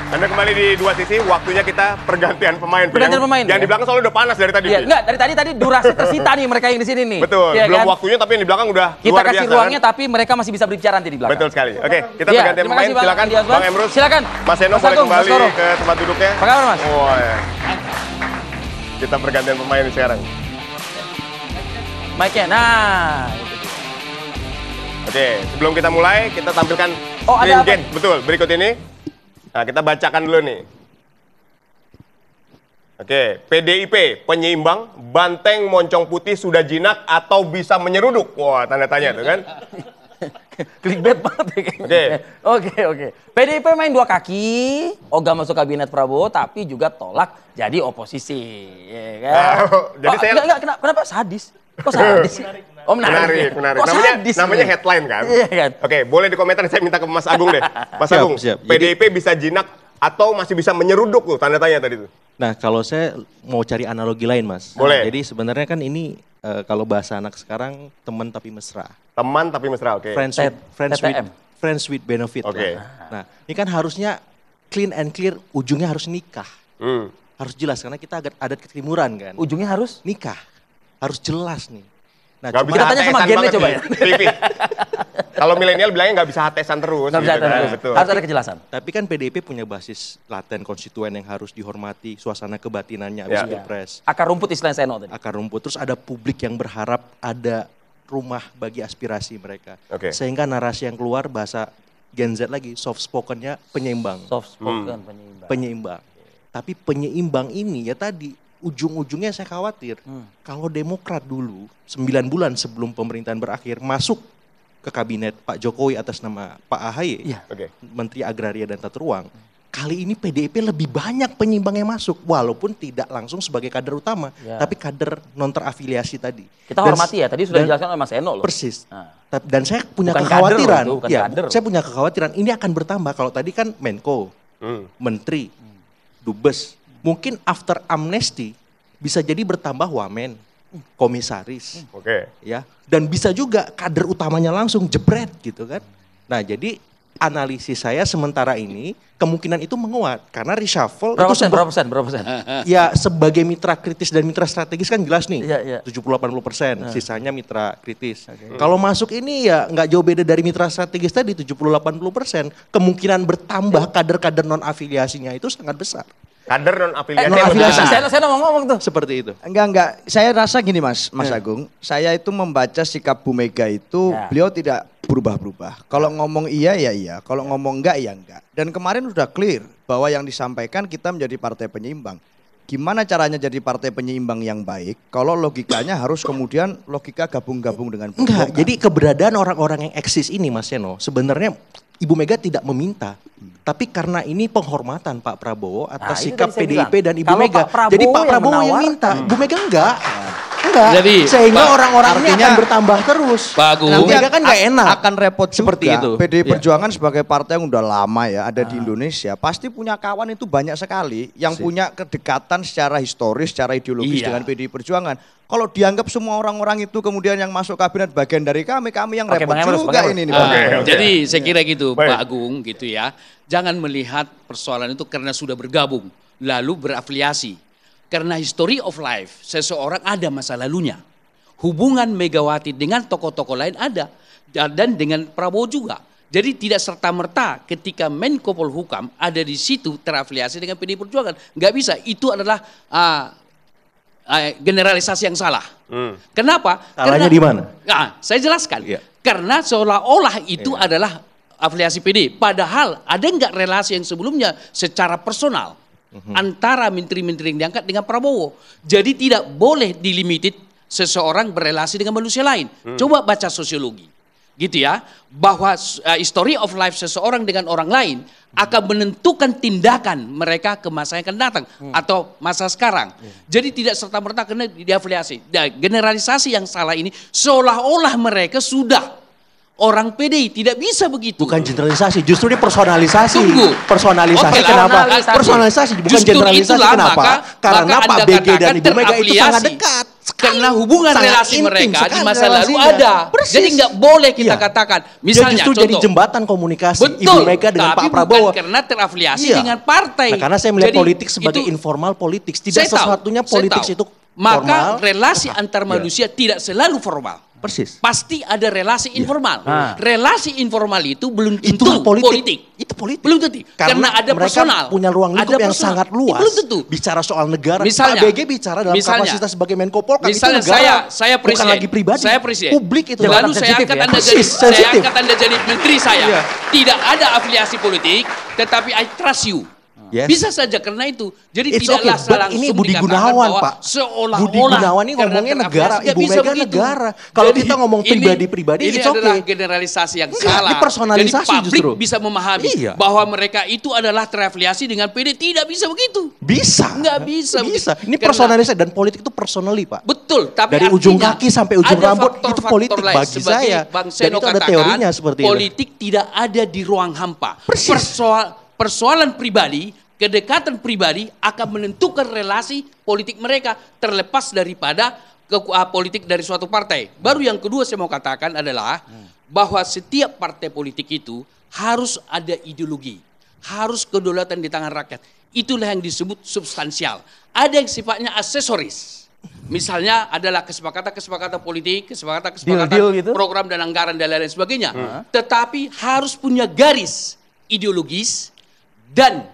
Anda kembali di Dua Sisi, waktunya kita pergantian pemain. Pergantian pemain. Yang di belakang soalnya udah panas dari tadi. Iya, enggak, dari tadi durasi tersita nih mereka yang di sini nih. Betul, ya, belum kan? waktunya tapi yang di belakang udah kita luar kasih biasa, ruangnya kan? tapi mereka masih bisa berbicara nanti di belakang. Betul sekali. Oke, kita Iya, pergantian terima pemain. kasih, Bang Silakan, Andi Azwan. Bang Emrus. Silakan. Mas Eno Mas boleh Agung, Mas kembali Toro. ke tempat duduknya. Apa kabar, Mas? Oh, ya. Kita pergantian pemain sekarang. Mic-nya, nah. Oke, sebelum kita mulai, kita tampilkan Oh, ada screen apa? game. Betul, berikut ini. Nah, kita bacakan dulu nih. Oke, PDIP, penyeimbang, banteng moncong putih sudah jinak atau bisa menyeruduk. Wah, tanda tanya tuh kan. Clickbait banget ya kayaknya. Oke. PDIP main dua kaki, Ogah masuk kabinet Prabowo, tapi juga tolak jadi oposisi. Ya kan? Jadi saya- enggak, kenapa sadis? Kok sadis sih? Oh, menarik. Menarik. Kok sadis? Namanya headline kan? Iya kan? Oke, boleh di komentar, saya minta ke Mas Agung deh. Mas Siap, Agung, siap. PDIP bisa jinak atau masih bisa menyeruduk tuh, tanda tanya tadi tuh. Nah, kalau saya mau cari analogi lain, Mas. Boleh. Jadi sebenarnya kan ini kalau bahasa anak sekarang teman tapi mesra. Teman tapi mesra, oke. TTM. Friends with benefit. Oke. lah. Nah, ini kan harusnya clean and clear, ujungnya harus nikah. Hmm. Harus jelas karena kita adat ketimuran kan. Ujungnya harus Nikah. Harus jelas nih. Nah, Gak cuma- bisa Kita tanya sama HTS-an Gen-nya banget coba nih, Vivi. Kalau milenial bilangnya nggak bisa HTS-an terus. nggak bisa gitu kan, terus. betul. Harus ada kejelasan. Tapi kan PDIP punya basis laten konstituen yang harus dihormati, suasana kebatinannya Ya. habis pilpres. Akar rumput istilah Seno tadi. Akar rumput. Terus ada publik yang berharap ada rumah bagi aspirasi mereka. Oke. Sehingga narasi yang keluar bahasa Gen Z lagi, soft spokennya penyeimbang. Soft spoken penyeimbang. Penyeimbang. Tapi penyeimbang ini ya tadi, ujung-ujungnya saya khawatir. Kalau Demokrat dulu, 9 bulan sebelum pemerintahan berakhir, masuk ke kabinet Pak Jokowi atas nama Pak AHY, Iya. Oke. Menteri Agraria dan Tata Ruang. Kali ini PDIP lebih banyak penyeimbang yang masuk, walaupun tidak langsung sebagai kader utama, Ya. tapi kader non terafiliasi tadi. Kita Dan- hormati ya, tadi sudah dan- dijelaskan oleh Mas Eno loh. Persis. Nah. Dan saya punya Bukan kader kekhawatiran, loh itu, bukan ya, kader. saya punya kekhawatiran ini akan bertambah. Kalau tadi kan Menko, Hmm. Menteri, Dubes, mungkin after amnesty bisa jadi bertambah wamen, komisaris, Oke. ya, dan bisa juga kader utamanya langsung jebret gitu kan. Nah, jadi analisis saya sementara ini kemungkinan itu menguat karena reshuffle Berapa itu persen, berapa persen? ya sebagai mitra kritis dan mitra strategis kan jelas nih, Iya, iya. 70-80%, sisanya mitra kritis. Kalau masuk ini ya nggak jauh beda dari mitra strategis tadi 70-80%, kemungkinan bertambah kader-kader non afiliasinya itu sangat besar. Kader non afiliasi. non afiliasi. Saya mau ngomong tuh. Seperti itu. Enggak. Saya rasa gini Mas Agung. Saya itu membaca sikap Bu Mega itu, Ya. beliau tidak berubah-berubah. Kalau ngomong iya ya iya, kalau ngomong enggak ya enggak. Dan kemarin sudah clear bahwa yang disampaikan kita menjadi partai penyeimbang. Gimana caranya jadi partai penyeimbang yang baik? Kalau logikanya harus kemudian logika gabung-gabung dengan Enggak, pemerintahan. jadi keberadaan orang-orang yang eksis ini Mas Seno, sebenarnya Ibu Mega tidak meminta. Tapi karena ini penghormatan Pak Prabowo atas Nah, itu sikap tadi saya PDIP bilang. dan Ibu Kalau Mega. Pak Prabowo Jadi Pak yang Prabowo yang menawar, minta, Bu Mega enggak. Enggak. Jadi, sehingga Pak- orang-orang ini artinya- akan bertambah terus. Pak Agung. Bu Mega kan enggak enak. Akan repot Seperti juga. itu. PDI Iya. Perjuangan sebagai partai yang udah lama ya ada di Indonesia, pasti punya kawan itu banyak sekali yang punya kedekatan secara historis, secara ideologis Iya. dengan PDI Perjuangan. Kalau dianggap semua orang-orang itu kemudian yang masuk kabinet bagian dari kami yang Oke, repot Bang Emrus, juga Bang Emrus. ini. Oke. Jadi saya kira gitu Baik. Pak Agung gitu ya. Jangan melihat persoalan itu karena sudah bergabung lalu berafiliasi. Karena history of life seseorang ada masa lalunya. Hubungan Megawati dengan tokoh-tokoh lain ada dan dengan Prabowo juga. Jadi tidak serta-merta ketika Menko Polhukam ada di situ terafiliasi dengan PDI Perjuangan. Nggak bisa, itu adalah generalisasi yang salah. Kenapa? Salahnya di mana? Nah, saya jelaskan. Iya. Karena seolah-olah itu adalah afiliasi PD. Padahal ada nggak relasi yang sebelumnya secara personal antara menteri-menteri yang diangkat dengan Prabowo. Jadi tidak boleh dilimited seseorang berelasi dengan manusia lain. Coba baca sosiologi. Gitu ya, bahwa history of life seseorang dengan orang lain akan menentukan tindakan mereka ke masa yang akan datang atau masa sekarang. Jadi tidak serta-merta kena diafiliasi. Dan generalisasi yang salah ini seolah-olah mereka sudah orang PDI. Tidak bisa begitu. Bukan generalisasi, justru ini personalisasi. Tunggu. Personalisasi Oke, kenapa? personalisasi. Personalisasi bukan Justru generalisasi itulah kenapa? Karena maka Pak Anda BG dan katakan Ibu Mega itu sangat terafiliasi. dekat. Karena hubungan Sangat relasi intim mereka di sekali masa lalu relasinya. ada. Persis. Jadi nggak boleh kita Iya. katakan. Dia Misalnya justru jadi contoh. jembatan komunikasi Betul, Ibu Mega dengan tapi Pak Prabowo. bukan karena terafiliasi Iya. dengan partai. Nah, karena saya melihat Jadi, politik sebagai itu- informal politik, tidak saya tahu, sesuatunya saya politik tahu. itu Maka formal. relasi antar Iya. manusia tidak selalu formal. Persis. Pasti ada relasi informal. Ah. Relasi informal itu belum tentu Itulah politik. politik. Itu politik. Belum tentu. Karena ada mereka personal. punya ruang lingkup Ada yang personal. sangat luas. Belum tentu. Bicara soal negara. Misalnya- Pak BG bicara dalam misalnya- kapasitas sebagai Menko Polkam. Misalnya itu negara, saya presiden. bukan lagi pribadi. Saya presiden. Publik itu. Lalu Jabatan saya sensitif angkat ya? Anda Persis, jadi saya sensitif. angkat Anda jadi menteri saya. Iya. Tidak ada afiliasi politik, tetapi I trust you. Yes. Bisa saja karena itu. Jadi It's tidaklah okay, but langsung ini Budi dikatakan Gunawan, bahwa Pak. seolah-olah Budi Gunawan ini karena ngomongnya terafiliasi. negara, Nggak Ibu bisa Mega begitu. negara. Kalau Jadi kita ngomong ini- pribadi-pribadi, ini it's adalah okay. generalisasi yang Enggak, salah. ini personalisasi Jadi publik justru. bisa memahami Iya. bahwa mereka itu adalah terafiliasi dengan PD. Tidak bisa begitu. Bisa. Nggak bisa Bisa. begitu. Ini Karena- personalisasi dan politik itu personally, Pak. Betul, tapi Dari ujung artinya kaki sampai ujung ada rambut, faktor-faktor itu politik lain. bagi Sebagai saya. Bang Dan Seno itu ada katakan, teorinya seperti itu. politik tidak ada di ruang hampa. Persis. Persoalan pribadi, kedekatan pribadi akan menentukan relasi politik mereka terlepas daripada politik dari suatu partai. Baru yang kedua saya mau katakan adalah bahwa setiap partai politik itu harus ada ideologi, harus kedaulatan di tangan rakyat. Itulah yang disebut substansial. Ada yang sifatnya aksesoris. Misalnya adalah kesepakatan politik, kesepakatan Deal gitu? program dan anggaran dan lain sebagainya. Tetapi harus punya garis ideologis dan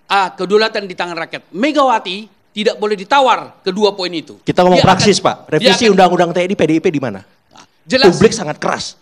kedaulatan di tangan rakyat. Megawati tidak boleh ditawar kedua poin itu. Kita ngomong Dia praksis, akan- Pak. dia Revisi akan- Undang-Undang TNI PDIP di mana? Jelas. Publik sangat keras.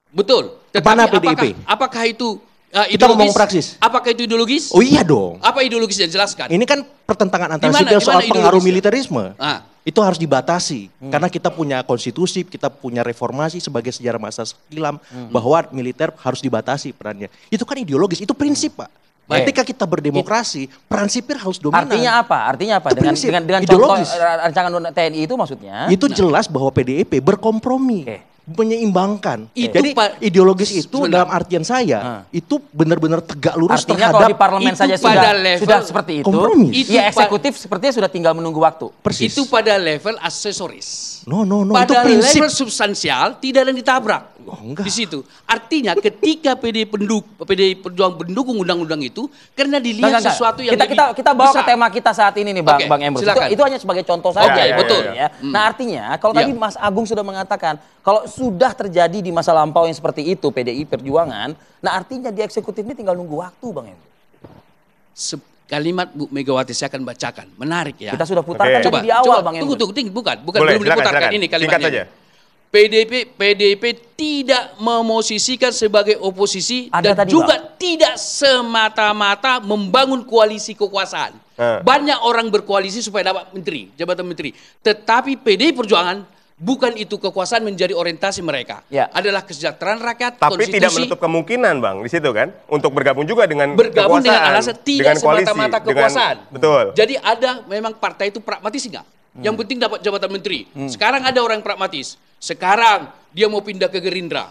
Betul. Kemana Tetapi PDIP? apakah itu Kita ngomong praksis. Apakah itu ideologis? Oh iya dong. Apa ideologisnya jelaskan? Ini kan pertentangan antara Di mana- sipil di soal mana pengaruh ideologisnya? militerisme. Ah. Itu harus dibatasi. Karena kita punya konstitusi, kita punya reformasi sebagai sejarah masa silam bahwa militer harus dibatasi perannya. Itu kan ideologis, itu prinsip, Pak. Ketika kita berdemokrasi, peran sipil harus dominan. Artinya apa? Artinya apa? Itu Dengan prinsip, contoh ideologis. rancangan undang TNI itu maksudnya? Itu jelas bahwa PDIP berkompromi. Oke. Menyeimbangkan. Itu Jadi Pak- ideologis itu sebentar. dalam artian saya itu benar-benar tegak lurus Artinya terhadap kalau di parlemen itu saja pada level sudah seperti itu, kompromi. Itu ya pa- eksekutif sepertinya sudah tinggal menunggu waktu. persis. Itu pada level aksesoris. No, itu Pada prinsip. level substansial tidak ada yang ditabrak. Oh, enggak. Di situ. Artinya ketika PD Perjuangan mendukung undang-undang itu karena dilihat Enggak. sesuatu yang kita bawa ke besar. tema kita saat ini nih Bang Oke, Bang Emrus. silakan. Itu hanya sebagai contoh saja. Oke, betul ya. ya. Nah, artinya kalau tadi Ya. Mas Agung sudah mengatakan kalau sudah terjadi di masa lampau yang seperti itu PDI Perjuangan, nah artinya di eksekutif ini tinggal nunggu waktu Bang Emrus. Kalimat Bu Megawati saya akan bacakan. Menarik ya. Kita sudah putarkan Oke. tadi di awal Bang tunggu, Emrus. bukan Boleh, belum diputarkan silakan. ini Singkat kalimatnya. saja. PDIP tidak memosisikan sebagai oposisi Ada dan tadi, juga tidak semata-mata membangun koalisi kekuasaan. Banyak orang berkoalisi supaya dapat jabatan menteri. Tetapi PDI Perjuangan bukan itu kekuasaan menjadi orientasi mereka. Ya. Adalah kesejahteraan rakyat, Tapi konstitusi. tidak menutup kemungkinan, Bang, di situ kan, untuk bergabung juga dengan Bergabung dengan kekuasaan, alasan tidak dengan koalisi, semata-mata dengan- kekuasaan. Betul. Jadi ada memang partai itu pragmatis enggak? Yang penting dapat jabatan menteri. Sekarang ada orang yang pragmatis. Sekarang dia mau pindah ke Gerindra.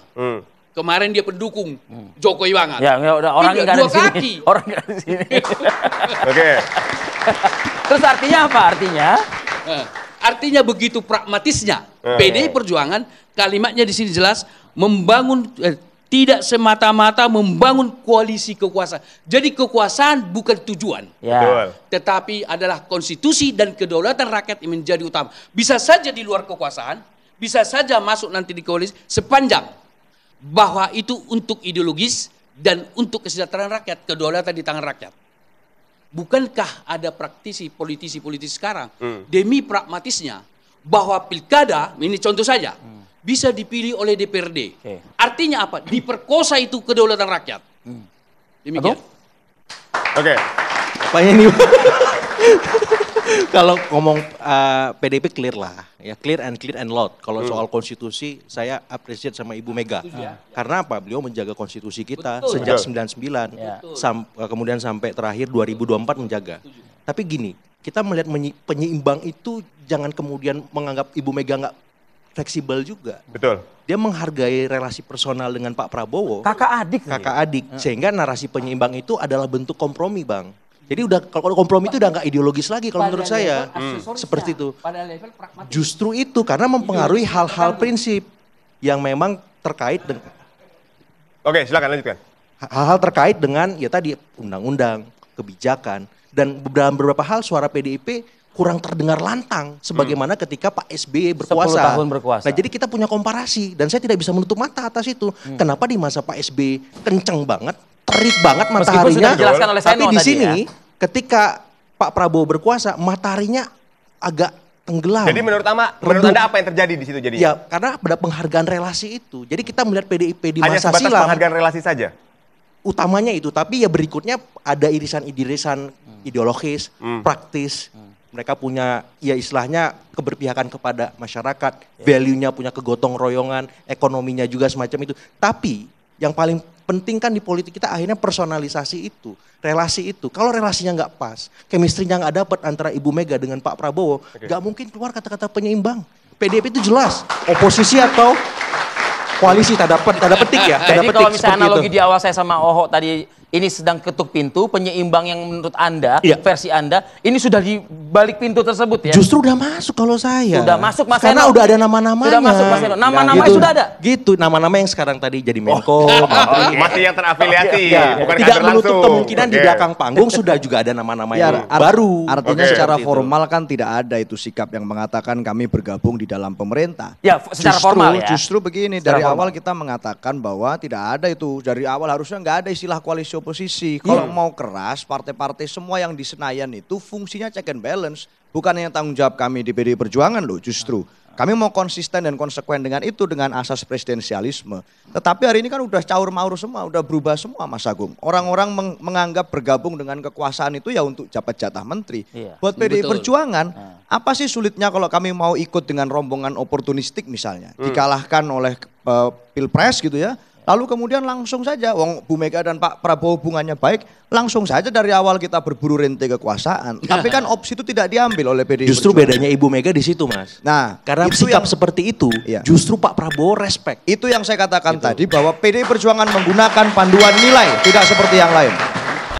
Kemarin dia pendukung Jokowi banget. Ya, udah orang Pindah, nggak ada dua di sini. kaki. Orang nggak ada di sini. Oke. Terus artinya apa? Artinya Artinya begitu pragmatisnya PDI Perjuangan, kalimatnya di sini jelas membangun tidak semata-mata membangun koalisi kekuasaan. Jadi kekuasaan bukan tujuan. ya. Betul. Tetapi adalah konstitusi dan kedaulatan rakyat yang menjadi utama. Bisa saja di luar kekuasaan, bisa saja masuk nanti di koalisi sepanjang bahwa itu untuk ideologis dan untuk kesejahteraan rakyat, kedaulatan di tangan rakyat. Bukankah ada politisi sekarang demi pragmatisnya bahwa pilkada, ini contoh saja, bisa dipilih oleh DPRD. Oke. Artinya apa? Diperkosa itu kedaulatan rakyat. Demikian. Oke. Apanya nih? Kalau ngomong PDIP clear lah, ya clear and loud. Kalau soal konstitusi, saya appreciate sama Ibu Mega. Karena apa? Beliau menjaga konstitusi kita Betul. sejak Betul. 99, Ya. kemudian sampai terakhir 2024 menjaga. Tapi gini, kita melihat penyeimbang itu jangan kemudian menganggap Ibu Mega nggak fleksibel juga. Betul. Dia menghargai relasi personal dengan Pak Prabowo, Kakak adik. kakak adik, sehingga narasi penyeimbang itu adalah bentuk kompromi, Bang. Jadi udah kalau kompromi itu udah nggak ideologis lagi kalau menurut saya. Seperti itu. Pada level pragmatis. Justru itu karena mempengaruhi hal-hal prinsip yang memang terkait dengan Oke, silakan lanjutkan. hal-hal terkait dengan ya tadi undang-undang, kebijakan, dan dalam beberapa hal suara PDIP kurang terdengar lantang sebagaimana ketika Pak SBY berkuasa. 10 tahun berkuasa. Nah, jadi kita punya komparasi dan saya tidak bisa menutup mata atas itu. Kenapa di masa Pak SBY kenceng banget, terik banget Meskipun mataharinya. sudah dijelaskan oleh Tapi Seno di tadi sini ya. ketika Pak Prabowo berkuasa, mataharinya agak tenggelam. Jadi menurut Redup. Anda apa yang terjadi di situ jadinya? Ya, karena ada penghargaan relasi itu. Jadi kita melihat PDIP di Hanya masa sebatas silam penghargaan relasi saja. utamanya itu, tapi ya berikutnya ada irisan-irisan ideologis, praktis. Mereka punya ya istilahnya keberpihakan kepada masyarakat, value-nya punya kegotong royongan, ekonominya juga semacam itu. Tapi yang paling penting kan di politik kita akhirnya personalisasi itu, relasi itu. Kalau relasinya nggak pas, chemistry-nya nggak dapat antara Ibu Mega dengan Pak Prabowo, nggak mungkin keluar kata-kata penyeimbang. PDIP itu jelas, oposisi atau koalisi tanda petik ya. Tanda Jadi petik kalau misalnya seperti analogi itu. di awal saya sama Oho tadi, ini sedang ketuk pintu, penyeimbang yang menurut Anda, Iya. versi Anda, ini sudah di balik pintu tersebut ya? Justru udah masuk kalau saya. Sudah masuk, Mas Karena Seno. udah ada nama-namanya. Sudah masuk, Mas Seno. Nama-namanya Gitu. sudah ada? Gitu, nama-nama yang sekarang tadi jadi Menko. Oh, Menteri. masih yang terafiliasi, Ya, bukan tidak kader menutup langsung. kemungkinan di Oke. belakang panggung sudah juga ada nama-nama Ya, yang baru. Artinya Oke. secara Seperti itu. formal kan tidak ada itu sikap yang mengatakan kami bergabung di dalam pemerintah. Ya, secara formal ya. Justru begini, Secara dari formal. awal kita mengatakan bahwa tidak ada itu. Dari awal harusnya nggak ada istilah koalisi oposisi. Kalau mau keras, partai-partai semua yang di Senayan itu fungsinya check and balance. Bukan yang tanggung jawab kami di PDI Perjuangan loh justru. Kami mau konsisten dan konsekuen dengan itu, dengan asas presidensialisme. Tetapi hari ini kan udah caur-maur semua, udah berubah semua Mas Agung. Orang-orang menganggap bergabung dengan kekuasaan itu ya untuk dapat jatah menteri. Iya. Buat PDI Betul. Perjuangan, apa sih sulitnya kalau kami mau ikut dengan rombongan oportunistik misalnya. Dikalahkan oleh Pilpres gitu ya. Lalu kemudian langsung saja, wong Bu Mega dan Pak Prabowo hubungannya baik, langsung saja dari awal kita berburu rente kekuasaan. Tapi kan opsi itu tidak diambil oleh PDI Justru Perjuangan. bedanya Ibu Mega di situ, Mas. Nah, Karena itu sikap yang- seperti itu, Iya. justru Pak Prabowo respect. Itu yang saya katakan tadi bahwa PDI Perjuangan menggunakan panduan nilai, tidak seperti yang lain.